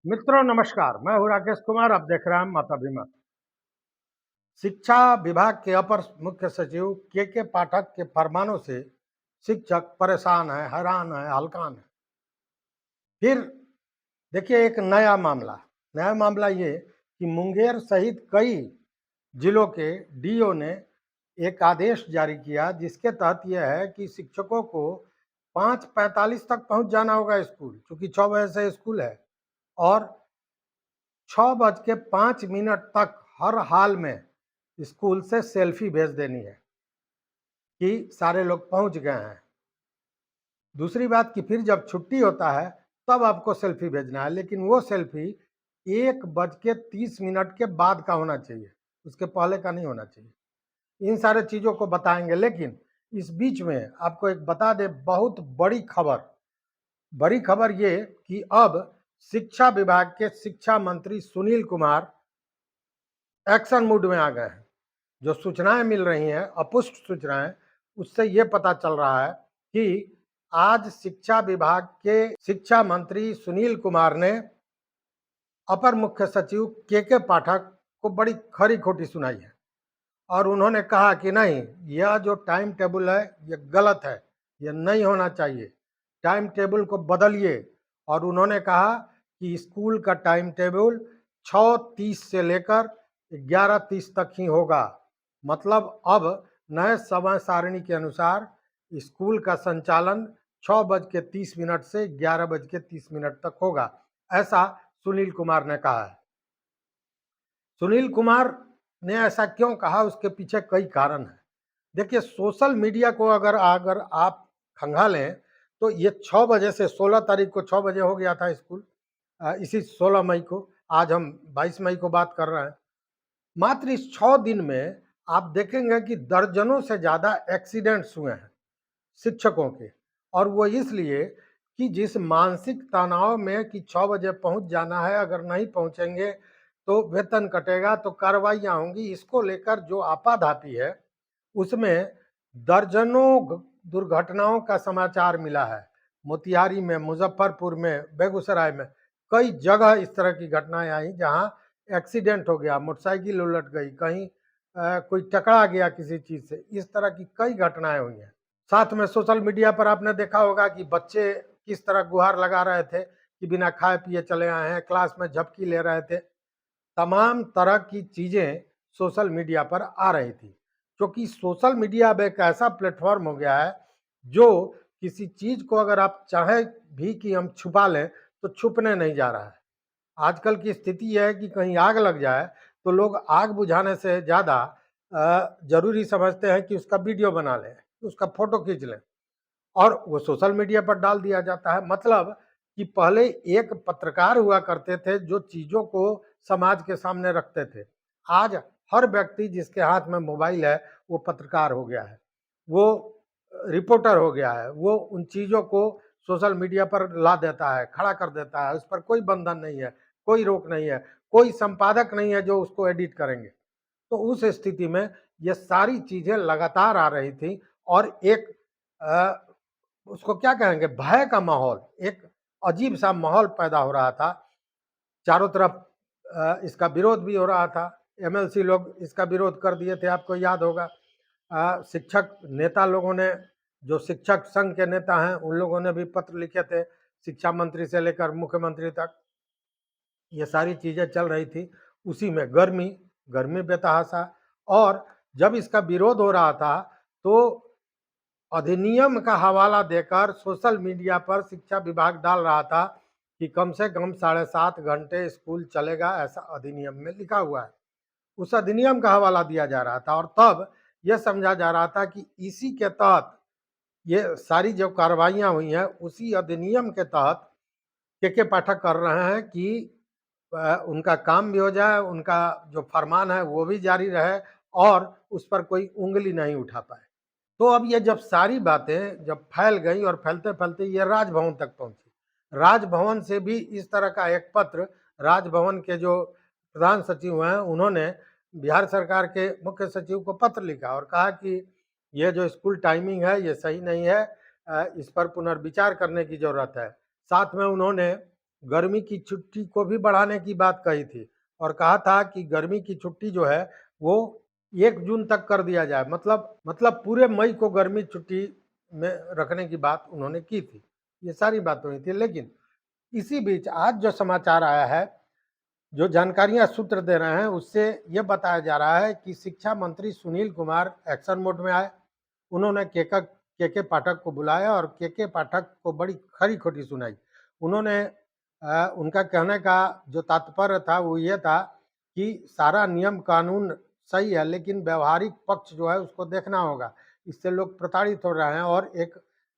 मित्रों नमस्कार, मैं हूं राकेश कुमार। आप देख रहे हैं माता भीमा। शिक्षा विभाग के अपर मुख्य सचिव के पाठक के फरमानों से शिक्षक परेशान है, हैरान है, हलकान है। फिर देखिए एक नया मामला ये कि मुंगेर सहित कई जिलों के डीओ ने एक आदेश जारी किया जिसके तहत यह है कि शिक्षकों को 5:45 तक पहुंच जाना होगा स्कूल, क्योंकि 6 बजे से स्कूल है, और 6:05 तक हर हाल में स्कूल से सेल्फी भेज देनी है कि सारे लोग पहुंच गए हैं। दूसरी बात कि फिर जब छुट्टी होता है तब आपको सेल्फी भेजना है, लेकिन वो सेल्फी 1:30 के बाद का होना चाहिए, उसके पहले का नहीं होना चाहिए। इन सारे चीज़ों को बताएंगे, लेकिन इस बीच में आपको एक बता दे, बहुत बड़ी खबर ये कि अब शिक्षा विभाग के शिक्षा मंत्री सुनील कुमार एक्शन मूड में आ गए हैं। जो सूचनाएं मिल रही हैं, अपुष्ट सूचनाएं, उससे ये पता चल रहा है कि आज शिक्षा विभाग के शिक्षा मंत्री सुनील कुमार ने अपर मुख्य सचिव के पाठक को बड़ी खरी खोटी सुनाई है, और उन्होंने कहा कि नहीं, यह जो टाइम टेबल है यह गलत है, यह नहीं होना चाहिए, टाइम टेबल को बदलिए। और उन्होंने कहा कि स्कूल का टाइम टेबल 6:30 से लेकर 11:30 तक ही होगा। मतलब अब नए समय सारणी के अनुसार स्कूल का संचालन 6:30 से 11:30 तक होगा, ऐसा सुनील कुमार ने कहा है। सुनील कुमार ने ऐसा क्यों कहा, उसके पीछे कई कारण हैं। देखिए, सोशल मीडिया को अगर अगर आप खंगालें तो ये 6 बजे से 16 तारीख को 6 बजे हो गया था स्कूल, इसी 16 मई को, आज हम 22 मई को बात कर रहे हैं। मात्र इस 6 दिन में आप देखेंगे कि दर्जनों से ज़्यादा एक्सीडेंट्स हुए हैं शिक्षकों के, और वो इसलिए कि जिस मानसिक तनाव में कि 6 बजे पहुंच जाना है, अगर नहीं पहुंचेंगे तो वेतन कटेगा, तो कार्रवाइयां होंगी, इसको लेकर जो आपाधापी है उसमें दर्जनों दुर्घटनाओं का समाचार मिला है। मोतिहारी में, मुजफ्फरपुर में, बेगूसराय में, कई जगह इस तरह की घटनाएं आई जहां एक्सीडेंट हो गया, मोटरसाइकिल उलट गई, कहीं कोई टकरा गया किसी चीज से। इस तरह की कई घटनाएं हुई हैं। साथ में सोशल मीडिया पर आपने देखा होगा कि बच्चे किस तरह गुहार लगा रहे थे कि बिना खाए पिए चले आए हैं, क्लास में झपकी ले रहे थे। तमाम तरह की चीज़ें सोशल मीडिया पर आ रही थी, क्योंकि सोशल मीडिया अब एक ऐसा प्लेटफॉर्म हो गया है जो किसी चीज़ को अगर आप चाहें भी कि हम छुपा लें तो छुपने नहीं जा रहा है। आजकल की स्थिति यह है कि कहीं आग लग जाए तो लोग आग बुझाने से ज़्यादा ज़रूरी समझते हैं कि उसका वीडियो बना लें, उसका फ़ोटो खींच लें, और वो सोशल मीडिया पर डाल दिया जाता है। मतलब कि पहले एक पत्रकार हुआ करते थे जो चीज़ों को समाज के सामने रखते थे। आज हर व्यक्ति जिसके हाथ में मोबाइल है वो पत्रकार हो गया है, वो रिपोर्टर हो गया है, वो उन चीज़ों को सोशल मीडिया पर ला देता है, खड़ा कर देता है। उस पर कोई बंधन नहीं है, कोई रोक नहीं है, कोई संपादक नहीं है जो उसको एडिट करेंगे। तो उस स्थिति में ये सारी चीज़ें लगातार आ रही थी, और एक उसको क्या कहेंगे, भय का माहौल, एक अजीब सा माहौल पैदा हो रहा था। चारों तरफ इसका विरोध भी हो रहा था। एमएलसी लोग इसका विरोध कर दिए थे, आपको याद होगा। शिक्षक नेता लोगों ने, जो शिक्षक संघ के नेता हैं, उन लोगों ने भी पत्र लिखे थे शिक्षा मंत्री से लेकर मुख्यमंत्री तक। ये सारी चीज़ें चल रही थी। उसी में गर्मी बेतहाशा, और जब इसका विरोध हो रहा था तो अधिनियम का हवाला देकर सोशल मीडिया पर शिक्षा विभाग डाल रहा था कि कम से कम 7.5 घंटे स्कूल चलेगा, ऐसा अधिनियम में लिखा हुआ है। उस अधिनियम का हवाला दिया जा रहा था, और तब यह समझा जा रहा था कि इसी के तहत ये सारी जो कार्रवाइयाँ हुई हैं उसी अधिनियम के तहत के पाठक कर रहे हैं कि उनका काम भी हो जाए, उनका जो फरमान है वो भी जारी रहे, और उस पर कोई उँगली नहीं उठा पाए। तो अब ये जब सारी बातें जब फैल गई और फैलते-फैलते ये राजभवन तक पहुँची। राजभवन से भी इस तरह का एक पत्र, राजभवन के जो प्रधान सचिव हैं, उन्होंने बिहार सरकार के मुख्य सचिव को पत्र लिखा और कहा कि ये जो स्कूल टाइमिंग है ये सही नहीं है, इस पर पुनर्विचार करने की ज़रूरत है। साथ में उन्होंने गर्मी की छुट्टी को भी बढ़ाने की बात कही थी और कहा था कि गर्मी की छुट्टी जो है वो 1 जून तक कर दिया जाए, मतलब पूरे मई को गर्मी छुट्टी में रखने की बात उन्होंने की थी। ये सारी बात हुई थी, लेकिन इसी बीच आज जो समाचार आया है, जो जानकारियां सूत्र दे रहे हैं, उससे ये बताया जा रहा है कि शिक्षा मंत्री सुनील कुमार एक्शन मोड में आए। उन्होंने के पाठक को बुलाया और के पाठक को बड़ी खरी खोटी सुनाई। उन्होंने उनका कहने का जो तात्पर्य था वो ये था कि सारा नियम कानून सही है, लेकिन व्यवहारिक पक्ष जो है उसको देखना होगा। इससे लोग प्रताड़ित हो रहे हैं और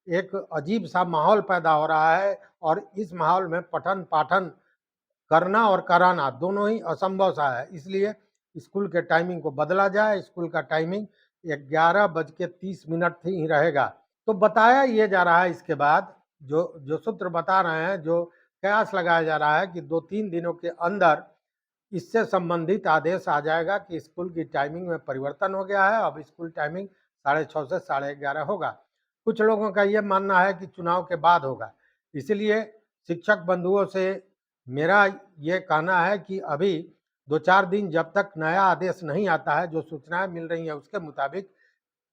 एक अजीब सा माहौल पैदा हो रहा है और इस माहौल में पठन पाठन करना और कराना दोनों ही असंभव सा है। इसलिए स्कूल के टाइमिंग को बदला जाए। स्कूल का टाइमिंग 11:30 ही रहेगा। तो बताया ये जा रहा है, इसके बाद जो सूत्र बता रहे हैं, जो कयास लगाया जा रहा है कि 2-3 दिनों के अंदर इससे संबंधित आदेश आ जाएगा कि स्कूल की टाइमिंग में परिवर्तन हो गया है। अब स्कूल टाइमिंग 6:30 से 11:30 होगा। कुछ लोगों का ये मानना है कि चुनाव के बाद होगा। इसलिए शिक्षक बंधुओं से मेरा ये कहना है कि अभी 2-4 दिन जब तक नया आदेश नहीं आता है, जो सूचनाएं मिल रही हैं उसके मुताबिक,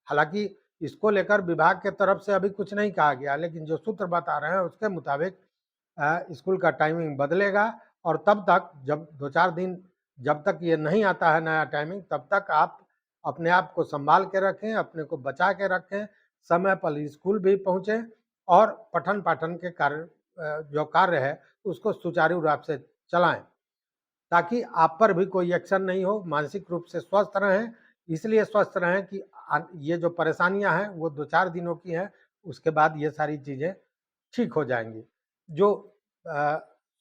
हालांकि इसको लेकर विभाग के तरफ से अभी कुछ नहीं कहा गया, लेकिन जो सूत्र बता रहे हैं उसके मुताबिक स्कूल का टाइमिंग बदलेगा और तब तक जब 2-4 दिन जब तक ये नहीं आता है नया टाइमिंग, तब तक आप अपने आप को संभाल के रखें, अपने को बचा के रखें, समय पर स्कूल भी पहुँचें और पठन पाठन के कार्य जो कार्य है उसको सुचारू रूप से चलाएं, ताकि आप पर भी कोई एक्शन नहीं हो। मानसिक रूप से स्वस्थ रहें, इसलिए स्वस्थ रहें कि ये जो परेशानियां हैं वो 2-4 दिनों की हैं, उसके बाद ये सारी चीज़ें ठीक हो जाएंगी, जो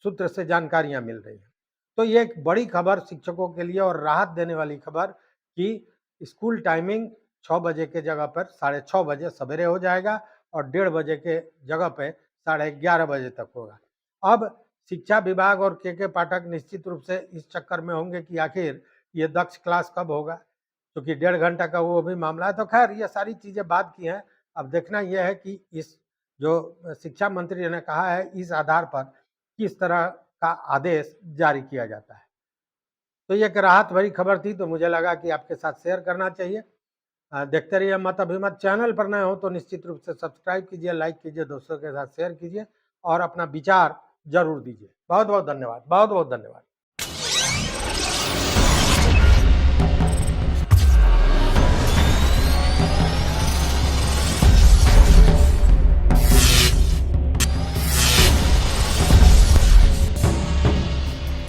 सूत्र से जानकारियां मिल रही हैं। तो ये एक बड़ी खबर शिक्षकों के लिए और राहत देने वाली खबर कि स्कूल टाइमिंग 6 बजे के जगह पर 6:30 बजे सवेरे हो जाएगा और 1:30 बजे के जगह पे 11:30 बजे तक होगा। अब शिक्षा विभाग और के पाठक निश्चित रूप से इस चक्कर में होंगे कि आखिर ये दक्ष क्लास कब होगा, क्योंकि 1.5 घंटा का वो भी मामला है। तो खैर ये सारी चीज़ें बाद की हैं। अब देखना यह है कि इस जो शिक्षा मंत्री ने कहा है, इस आधार पर किस तरह का आदेश जारी किया जाता है। तो ये एक राहत भरी खबर थी, तो मुझे लगा कि आपके साथ शेयर करना चाहिए। देखते रहिए मत अभिमत। चैनल पर नए हो तो निश्चित रूप से सब्सक्राइब कीजिए, लाइक कीजिए, दोस्तों के साथ शेयर कीजिए और अपना विचार जरूर दीजिए। बहुत बहुत धन्यवाद, बहुत बहुत धन्यवाद।